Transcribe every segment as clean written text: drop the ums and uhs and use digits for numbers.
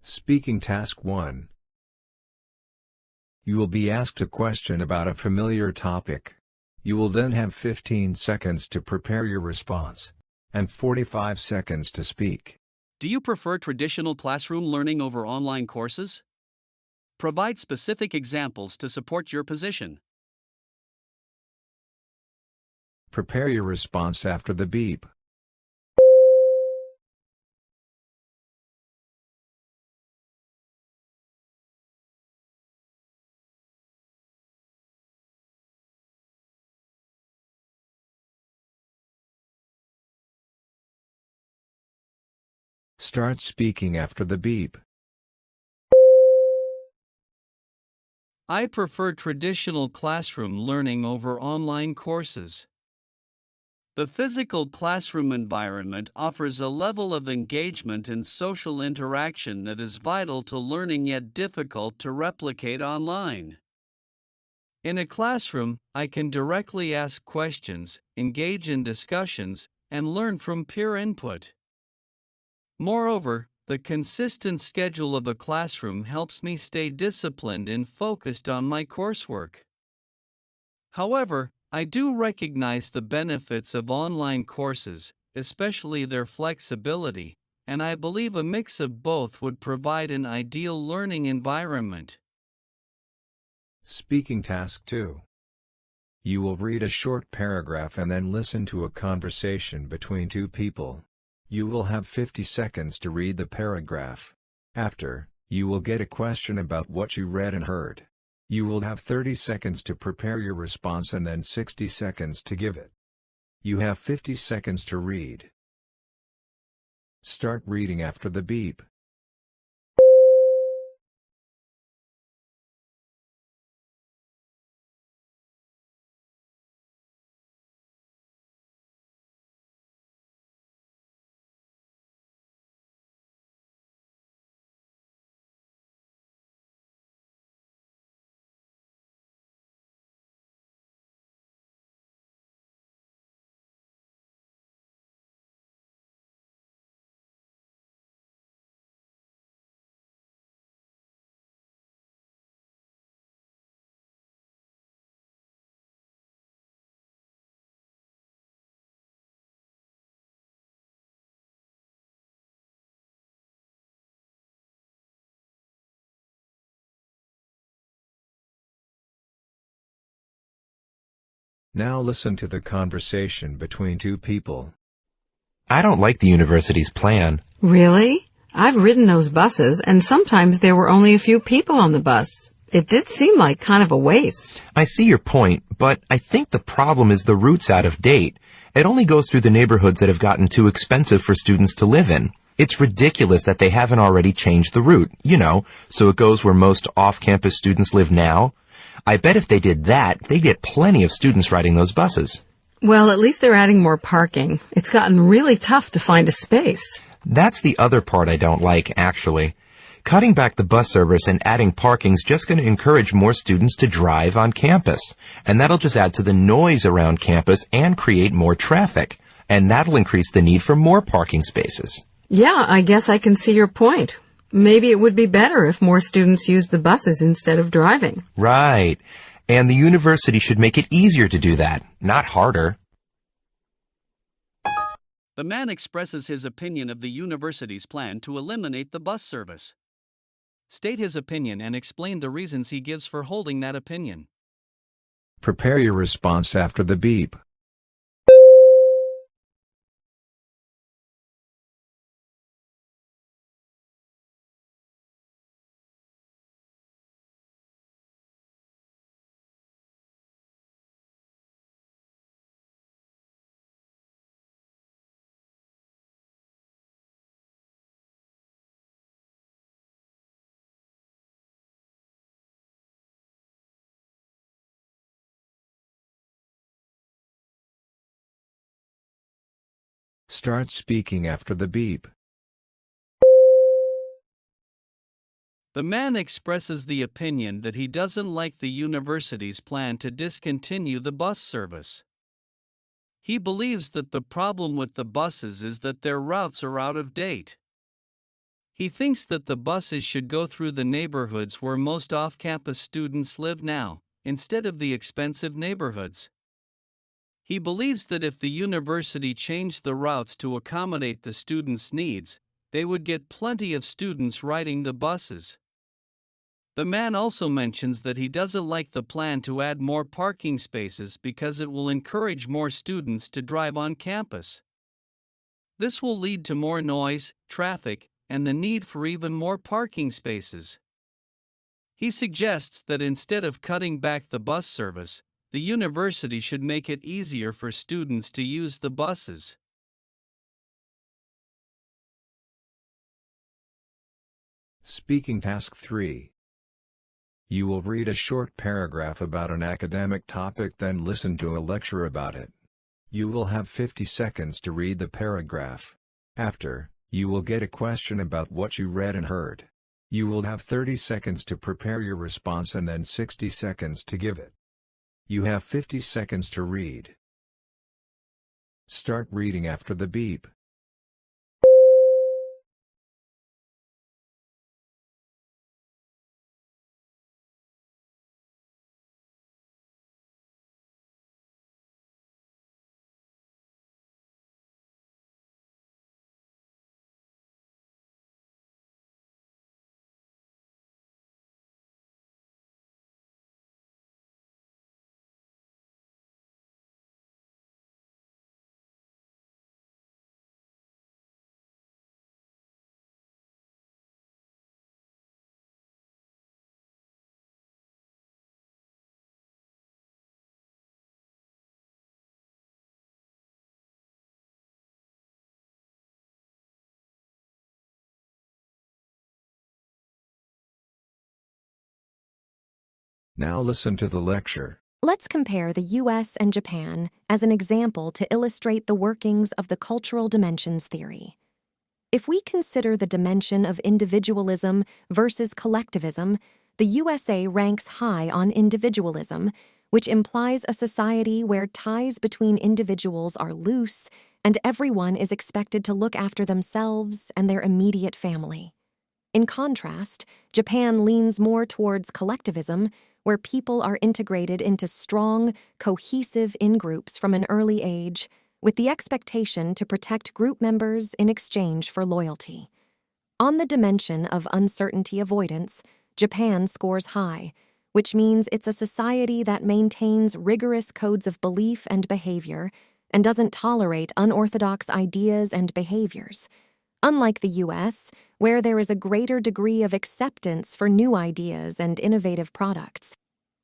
Speaking Task 1. You will be asked a question about a familiar topic. You will then have 15 seconds to prepare your response, and 45 seconds to speak. Do you prefer traditional classroom learning over online courses? Provide specific examples to support your position. Prepare your response after the beep. Start speaking after the beep. I prefer traditional classroom learning over online courses. The physical classroom environment offers a level of engagement and social interaction that is vital to learning yet difficult to replicate online. In a classroom, I can directly ask questions, engage in discussions, and learn from peer input. Moreover, the consistent schedule of a classroom helps me stay disciplined and focused on my coursework. However, I do recognize the benefits of online courses, especially their flexibility, and I believe a mix of both would provide an ideal learning environment. Speaking Task 2. You will read a short paragraph and then listen to a conversation between two people. You will have 50 seconds to read the paragraph. After, you will get a question about what you read and heard. You will have 30 seconds to prepare your response and then 60 seconds to give it. You have 50 seconds to read. Start reading after the beep. Now listen to the conversation between two people. I don't like the university's plan. Really? I've ridden those buses, and sometimes there were only a few people on the bus. It did seem like kind of a waste. I see your point, but I think the problem is the route's out of date. It only goes through the neighborhoods that have gotten too expensive for students to live in. It's ridiculous that they haven't already changed the route, so it goes where most off-campus students live now. I bet if they did that, they'd get plenty of students riding those buses. Well, at least they're adding more parking. It's gotten really tough to find a space. That's the other part I don't like, actually. Cutting back the bus service and adding parking's just going to encourage more students to drive on campus. And that'll just add to the noise around campus and create more traffic. And that'll increase the need for more parking spaces. Yeah, I guess I can see your point. Maybe it would be better if more students used the buses instead of driving. Right. And the university should make it easier to do that, not harder. The man expresses his opinion of the university's plan to eliminate the bus service. State his opinion and explain the reasons he gives for holding that opinion. Prepare your response after the beep. Start speaking after the beep. The man expresses the opinion that he doesn't like the university's plan to discontinue the bus service. He believes that the problem with the buses is that their routes are out of date. He thinks that the buses should go through the neighborhoods where most off-campus students live now, instead of the expensive neighborhoods. He believes that if the university changed the routes to accommodate the students' needs, they would get plenty of students riding the buses. The man also mentions that he doesn't like the plan to add more parking spaces because it will encourage more students to drive on campus. This will lead to more noise, traffic, and the need for even more parking spaces. He suggests that instead of cutting back the bus service, the university should make it easier for students to use the buses. Speaking Task 3. You will read a short paragraph about an academic topic, then listen to a lecture about it. You will have 50 seconds to read the paragraph. After, you will get a question about what you read and heard. You will have 30 seconds to prepare your response and then 60 seconds to give it. You have 50 seconds to read. Start reading after the beep. Now listen to the lecture. Let's compare the US and Japan as an example to illustrate the workings of the cultural dimensions theory. If we consider the dimension of individualism versus collectivism, the USA ranks high on individualism, which implies a society where ties between individuals are loose and everyone is expected to look after themselves and their immediate family. In contrast, Japan leans more towards collectivism, where people are integrated into strong, cohesive in-groups from an early age, with the expectation to protect group members in exchange for loyalty. On the dimension of uncertainty avoidance, Japan scores high, which means it's a society that maintains rigorous codes of belief and behavior and doesn't tolerate unorthodox ideas and behaviors. Unlike the US, where there is a greater degree of acceptance for new ideas and innovative products.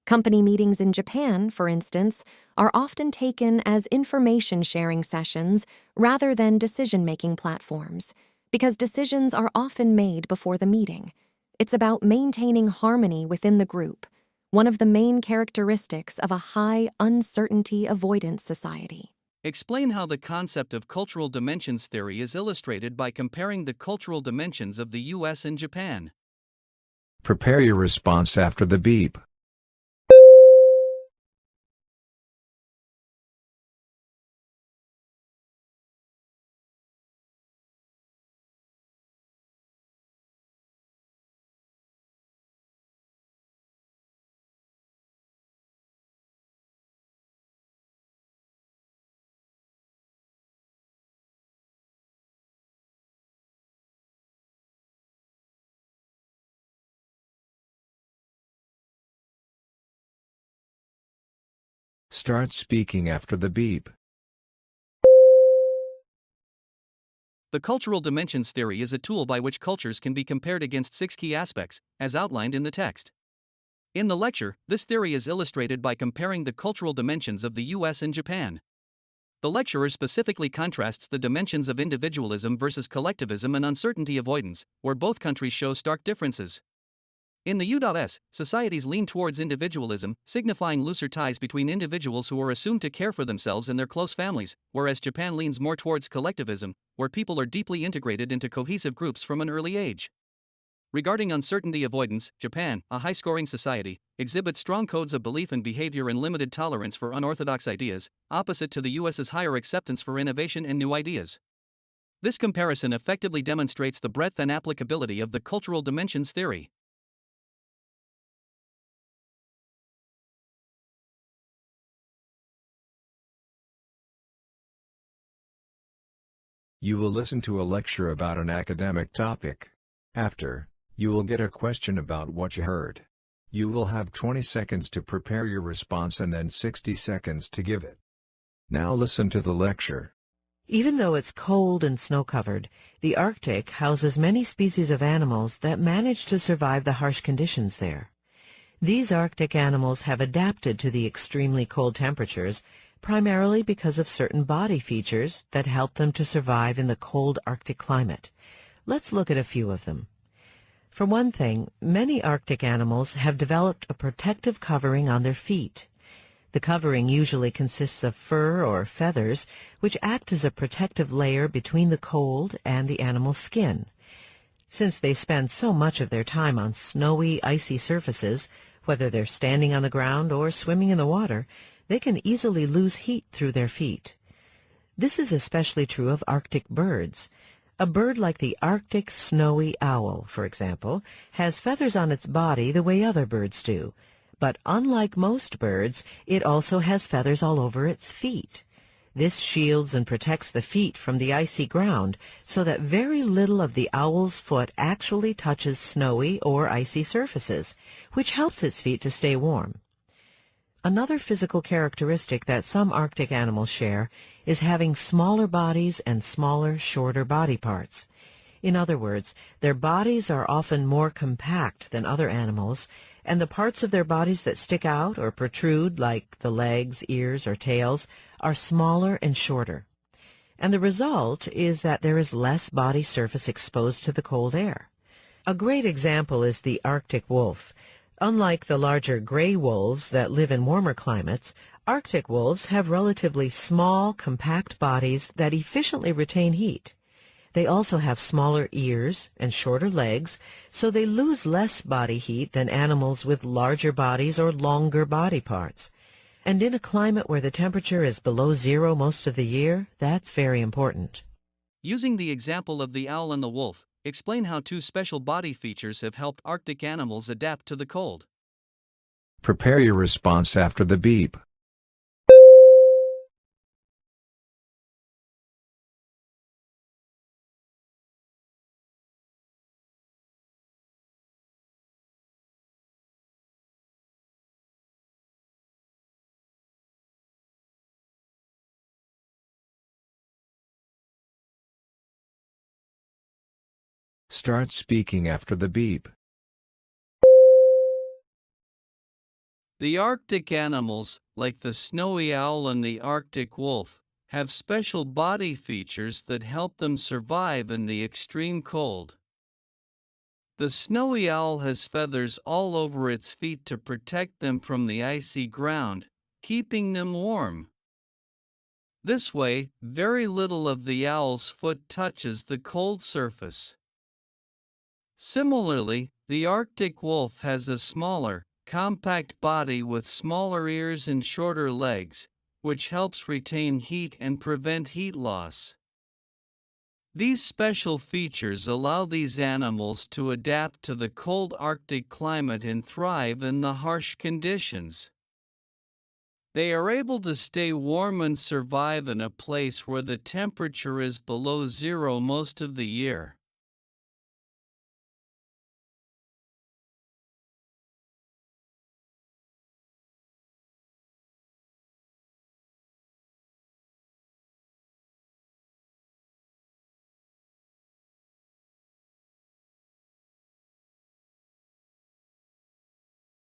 Company meetings in Japan, for instance, are often taken as information-sharing sessions rather than decision-making platforms, because decisions are often made before the meeting. It's about maintaining harmony within the group, one of the main characteristics of a high uncertainty avoidance society. Explain how the concept of cultural dimensions theory is illustrated by comparing the cultural dimensions of the US and Japan. Prepare your response after the beep. Start speaking after the beep. The cultural dimensions theory is a tool by which cultures can be compared against 6 key aspects, as outlined in the text. In the lecture, this theory is illustrated by comparing the cultural dimensions of the US and Japan. The lecturer specifically contrasts the dimensions of individualism versus collectivism and uncertainty avoidance, where both countries show stark differences. In the U.S., societies lean towards individualism, signifying looser ties between individuals who are assumed to care for themselves and their close families, whereas Japan leans more towards collectivism, where people are deeply integrated into cohesive groups from an early age. Regarding uncertainty avoidance, Japan, a high-scoring society, exhibits strong codes of belief and behavior and limited tolerance for unorthodox ideas, opposite to the US's higher acceptance for innovation and new ideas. This comparison effectively demonstrates the breadth and applicability of the cultural dimensions theory. You will listen to a lecture about an academic topic. After, you will get a question about what you heard. You will have 20 seconds to prepare your response and then 60 seconds to give it. Now listen to the lecture. Even though it's cold and snow-covered, the Arctic houses many species of animals that manage to survive the harsh conditions there. These Arctic animals have adapted to the extremely cold temperatures, primarily because of certain body features that help them to survive in the cold Arctic climate. Let's look at a few of them. For one thing, many Arctic animals have developed a protective covering on their feet. The covering usually consists of fur or feathers, which act as a protective layer between the cold and the animal's skin. Since they spend so much of their time on snowy, icy surfaces, whether they're standing on the ground or swimming in the water, they can easily lose heat through their feet. This is especially true of Arctic birds. A bird like the Arctic snowy owl, for example, has feathers on its body the way other birds do. But unlike most birds, it also has feathers all over its feet. This shields and protects the feet from the icy ground, so that very little of the owl's foot actually touches snowy or icy surfaces, which helps its feet to stay warm. Another physical characteristic that some Arctic animals share is having smaller bodies and smaller, shorter body parts. In other words, their bodies are often more compact than other animals, and the parts of their bodies that stick out or protrude, like the legs, ears, or tails, are smaller and shorter. And the result is that there is less body surface exposed to the cold air. A great example is the Arctic wolf. Unlike the larger gray wolves that live in warmer climates, Arctic wolves have relatively small, compact bodies that efficiently retain heat. They also have smaller ears and shorter legs, so they lose less body heat than animals with larger bodies or longer body parts. And in a climate where the temperature is below zero most of the year, that's very important. Using the example of the owl and the wolf, explain how two special body features have helped Arctic animals adapt to the cold. Prepare your response after the beep. Start speaking after the beep. The Arctic animals, like the snowy owl and the Arctic wolf, have special body features that help them survive in the extreme cold. The snowy owl has feathers all over its feet to protect them from the icy ground, keeping them warm. This way, very little of the owl's foot touches the cold surface. Similarly, the Arctic wolf has a smaller, compact body with smaller ears and shorter legs, which helps retain heat and prevent heat loss. These special features allow these animals to adapt to the cold Arctic climate and thrive in the harsh conditions. They are able to stay warm and survive in a place where the temperature is below zero most of the year.